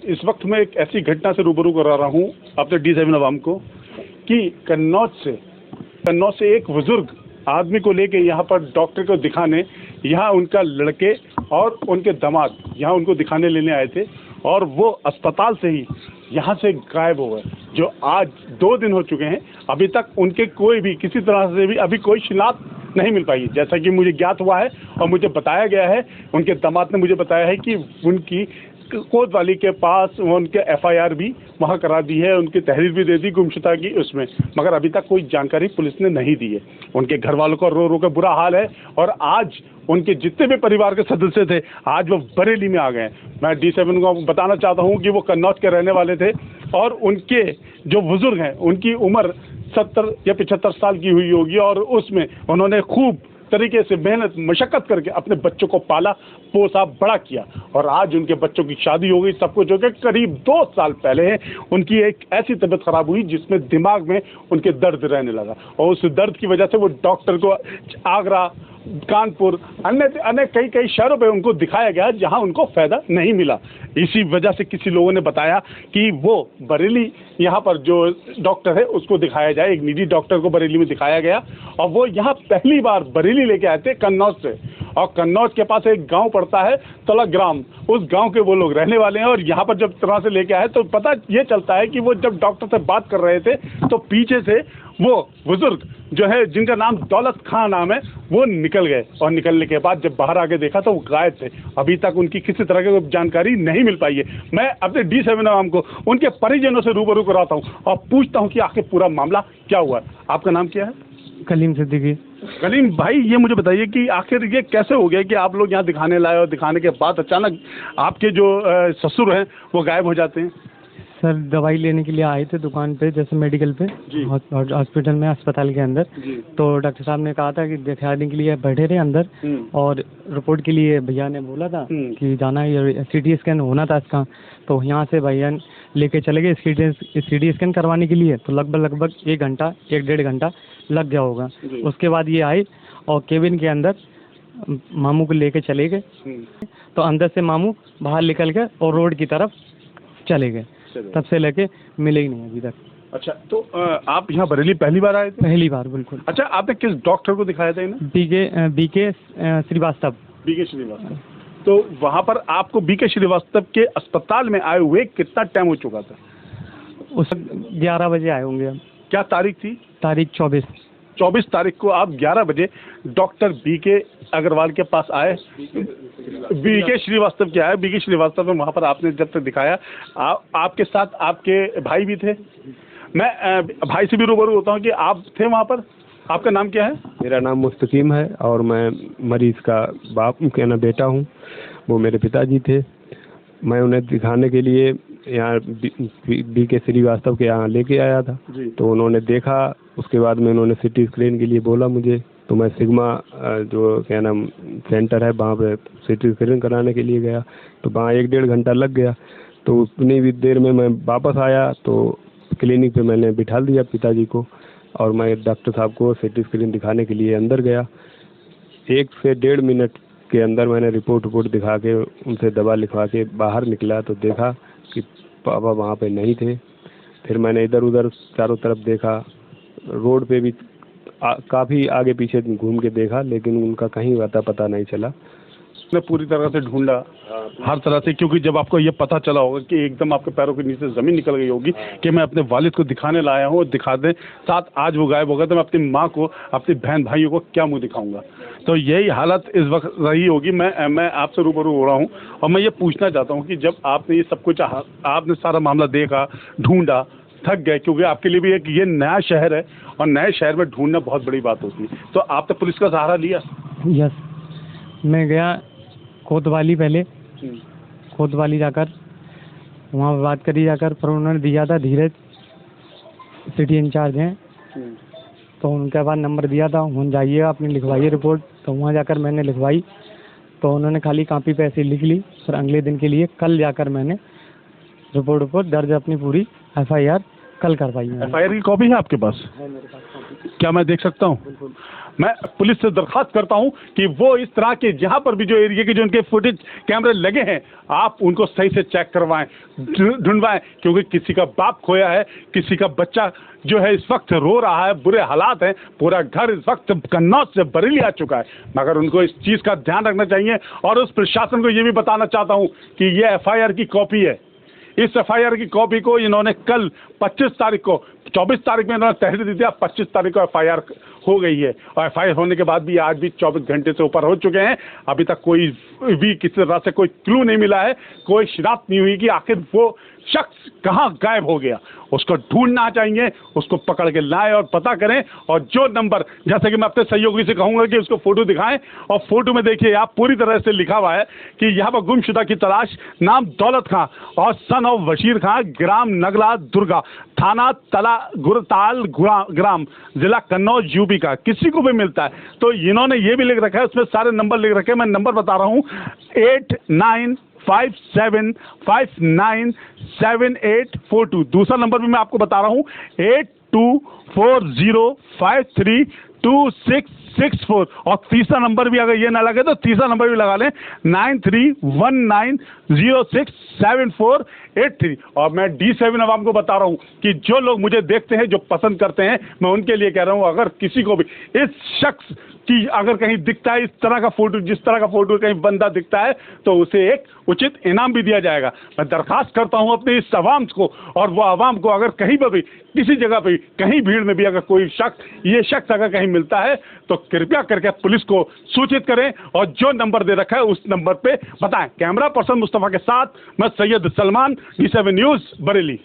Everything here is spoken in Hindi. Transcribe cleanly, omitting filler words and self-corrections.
इस वक्त मैं एक ऐसी घटना से रूबरू करा रहा हूँ अपने D7 अवाम को कि कन्नौज से एक बुजुर्ग आदमी को लेके यहाँ पर डॉक्टर को दिखाने, यहाँ उनका लड़के और उनके दामाद यहाँ उनको दिखाने लेने आए थे और वो अस्पताल से ही यहाँ से गायब हो गए, जो आज 2 दिन हो चुके हैं। अभी तक उनके कोई भी किसी तरह से भी अभी कोई शिनाख्त नहीं मिल पाई, जैसा कि मुझे ज्ञात हुआ है और मुझे बताया गया है। उनके दामाद ने मुझे बताया है कि उनकी कोतवाली के पास उनके FIR भी वहाँ करा दी है, उनकी तहरीर भी दे दी गुमशुदा की उसमें, मगर अभी तक कोई जानकारी पुलिस ने नहीं दी है। उनके घर वालों का रो रो का बुरा हाल है और आज उनके जितने भी परिवार के सदस्य थे आज वो बरेली में आ गए। मैं D7 को बताना चाहता हूँ कि वो कन्नौज के रहने वाले थे और उनके जो बुजुर्ग हैं उनकी उम्र 70 या 75 साल की हुई होगी और उसमें उन्होंने खूब तरीके से मेहनत मशक्कत करके अपने बच्चों को पाला पोसा बड़ा किया और आज उनके बच्चों की शादी हो गई, सब कुछ हो गया। करीब 2 साल पहले उनकी एक ऐसी तबीयत खराब हुई जिसमें दिमाग में उनके दर्द रहने लगा और उस दर्द की वजह से वो डॉक्टर को आगरा, कानपुर, अन्य कई शहरों पे उनको दिखाया गया जहां उनको फायदा नहीं मिला। इसी वजह से किसी लोगों ने बताया कि वो बरेली यहाँ पर जो डॉक्टर है उसको दिखाया जाए, एक निजी डॉक्टर को बरेली में दिखाया गया और वो यहाँ पहली बार बरेली लेके आए थे कन्नौज से। और कन्नौज के पास एक गांव पड़ता है तलग्राम, उस गांव के वो लोग रहने वाले हैं और यहाँ पर जब तरह से लेके आए तो पता ये चलता है कि वो जब डॉक्टर से बात कर रहे थे तो पीछे से वो बुजुर्ग जो है जिनका नाम दौलत खान नाम है वो निकल गए और निकलने के बाद जब बाहर आके देखा तो वो गायब थे। अभी तक उनकी किसी तरह की जानकारी नहीं मिल पाई है। मैं अपने D7 अवाम को उनके परिजनों से रूबरू कराता हूँ और पूछता हूँ कि आखिर पूरा मामला क्या हुआ। आपका नाम क्या है? कलीम सिद्दीकी। कलीम भाई, ये मुझे बताइए कि आखिर ये कैसे हो गया कि आप लोग यहाँ दिखाने लाए और दिखाने के बाद अचानक आपके जो ससुर हैं वो गायब हो जाते हैं? सर दवाई लेने के लिए आए थे दुकान पे, जैसे मेडिकल पे हॉस्पिटल में, अस्पताल के अंदर। तो डॉक्टर साहब ने कहा था कि दिखाने के लिए बैठे रहे अंदर और रिपोर्ट के लिए भैया ने बोला था कि जाना है, CT स्कैन होना था इसका। तो यहाँ से भैया लेके चले गए CT स्कैन करवाने के लिए। तो लगभग 1 घंटा 1-1.5 घंटा लग गया होगा। उसके बाद ये आए और केबिन के अंदर मामू को लेके चले गए। तो अंदर से मामू बाहर निकल गए और रोड की तरफ चले गए। तब से लेके मिले ही नहीं अभी तक। अच्छा, तो आप यहाँ बरेली पहली बार आए थे? पहली बार, बिल्कुल। अच्छा, आपने किस डॉक्टर को दिखाया था इन्हें? BK श्रीवास्तव। BK श्रीवास्तव। तो वहाँ पर आपको BK श्रीवास्तव के अस्पताल में आए हुए कितना टाइम हो चुका था? उस 11 बजे आए होंगे हम। क्या तारीख थी? तारीख 24 तारीख को आप 11 बजे डॉक्टर BK अग्रवाल के पास आए, BK श्रीवास्तव के आए। BK श्रीवास्तव में वहाँ पर आपने जब तक दिखाया आपके साथ आपके भाई भी थे। मैं भाई से भी रूबरू होता हूँ कि आप थे वहाँ पर। आपका नाम क्या है? मेरा नाम मुस्तकीम है और मैं मरीज का बाप कहना बेटा हूँ। वो मेरे पिताजी थे। मैं उन्हें दिखाने के लिए यहाँ BK श्रीवास्तव के यहाँ लेके आया था। तो उन्होंने देखा, उसके बाद में उन्होंने CT स्कैन के लिए बोला मुझे। तो मैं सिग्मा जो क्या नाम सेंटर है वहाँ पे CT स्कैन कराने के लिए गया। तो वहाँ 1-1.5 घंटा लग गया। तो उतनी भी देर में मैं वापस आया तो क्लिनिक पे मैंने बिठा दिया पिताजी को और मैं डॉक्टर साहब को CT स्कैन दिखाने के लिए अंदर गया। 1 से 1.5 मिनट के अंदर मैंने रिपोर्ट दिखा के उनसे दवा लिखवा के बाहर निकला तो देखा कि पापा वहाँ पे नहीं थे। फिर मैंने इधर उधर चारों तरफ देखा, रोड पे भी काफ़ी आगे पीछे घूम के देखा, लेकिन उनका कहीं पता नहीं चला। मैं पूरी तरह से ढूंढा हर तरह से, क्योंकि जब आपको ये पता चला होगा कि एकदम आपके पैरों के नीचे ज़मीन निकल गई होगी कि मैं अपने वालिद को दिखाने लाया हूँ, दिखा दें, साथ आज वो गायब होगा तो मैं अपनी माँ को, अपनी बहन भाइयों को क्या मुँह दिखाऊंगा। तो यही हालत इस वक्त रही होगी। मैं आपसे रूबरू हो रहा हूँ और मैं ये पूछना चाहता हूँ कि जब आपने ये सब कुछ, आपने सारा मामला देखा, ढूंढा, थक गए, क्योंकि आपके लिए भी एक ये नया शहर है और नए शहर में ढूंढना बहुत बड़ी बात होती है, तो आपने पुलिस का सहारा लिया? यस, मैं गया कोतवाली, पहले कोतवाली जाकर वहाँ बात करी जाकर, पर उन्होंने दिया था धीरज, सिटी इंचार्ज हैं, तो उनके बाद नंबर दिया था, वहाँ जाइएगा अपनी लिखवाइए रिपोर्ट। तो वहाँ जाकर मैंने लिखवाई तो उन्होंने खाली कॉपी पे ऐसे लिख ली। फिर अगले दिन के लिए कल जाकर मैंने रिपोर्ट दर्ज अपनी पूरी FIR कल करवाई। FIR की कॉपी है आपके पास? है मेरे पास। क्या मैं देख सकता हूँ? मैं पुलिस से दरखास्त करता हूं कि वो इस तरह के जहां पर भी जो एरिया के जो उनके फुटेज कैमरे लगे हैं आप उनको सही से चेक करवाएं, ढूंढवाएं, क्योंकि किसी का बाप खोया है, किसी का बच्चा जो है इस वक्त रो रहा है, बुरे हालात हैं, पूरा घर इस वक्त कन्नौज से बरेली आ चुका है। मगर उनको इस चीज़ का ध्यान रखना चाहिए और उस प्रशासन को ये भी बताना चाहता हूँ कि ये FIR की कॉपी है। इस FIR की कॉपी को इन्होंने कल 25 तारीख को, 24 तारीख में इन्होंने तहरीर दी थी, 25 तारीख को FIR हो गई है और FIR होने के बाद भी आज भी 24 घंटे से ऊपर हो चुके हैं, अभी तक कोई भी किसी तरह से कोई क्लू नहीं मिला है, कोई शिनाख्त नहीं हुई कि आखिर वो शख्स कहाँ गायब हो गया। उसको ढूंढना चाहिए, उसको पकड़ के लाएं और पता करें। और जो नंबर, जैसे कि मैं अपने सहयोगी से कहूँगा कि उसको फ़ोटो दिखाएं और फोटो में देखिए आप पूरी तरह से लिखा हुआ है कि यहाँ पर गुमशुदा की तलाश, नाम दौलत खां और सन ऑफ बशीर खां, ग्राम नगला दुर्गा, थाना तला गुरताल ग्राम, जिला कन्नौज UP का। किसी को भी मिलता है तो इन्होंने ये भी लिख रखा है, उसमें सारे नंबर लिख रखे हैं। मैं नंबर बता रहा हूँ 8957597842। दूसरा नंबर भी मैं आपको बता रहा हूँ 8240532664। और तीसरा नंबर भी अगर ये ना लगे तो तीसरा नंबर भी लगा लें 9319067483। और मैं D7 अवाम को बता रहा हूँ कि जो लोग मुझे देखते हैं, जो पसंद करते हैं, मैं उनके लिए कह रहा हूँ अगर किसी को भी इस शख्स कि अगर कहीं दिखता है इस तरह का फोटो, जिस तरह का फोटो कहीं बंदा दिखता है तो उसे एक उचित इनाम भी दिया जाएगा। मैं दरखास्त करता हूं अपने इस आवाम को, और वो आवाम को अगर कहीं पर भी, किसी जगह पे, कहीं भीड़ में भी अगर कोई शख्स, ये शख्स अगर कहीं मिलता है तो कृपया करके पुलिस को सूचित करें और जो नंबर दे रखा है उस नंबर पे बताएं। कैमरा पर्सन मुस्तफा के साथ मैं सैयद सलमान, D7 न्यूज़ बरेली।